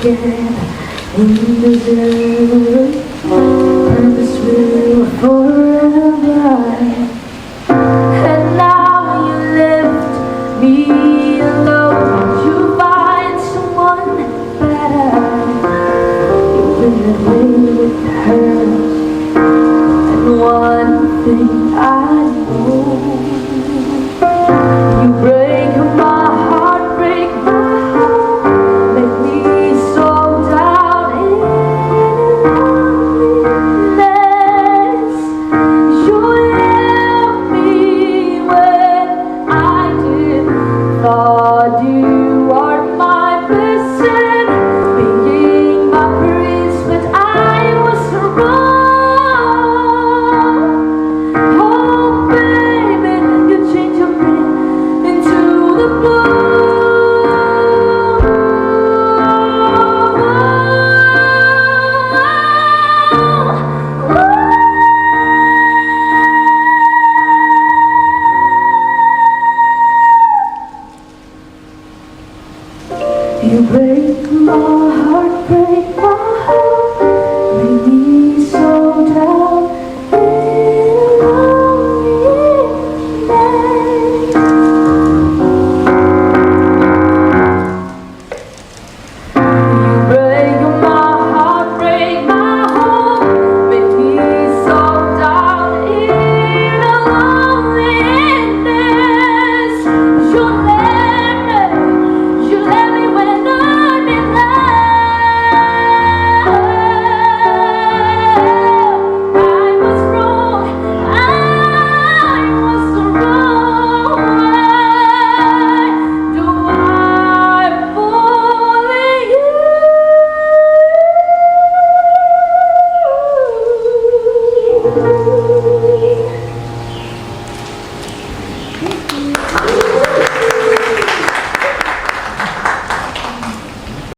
together in this love. Purpose will forever. And now you left me alone. You find someone better. You went away with her. And one thing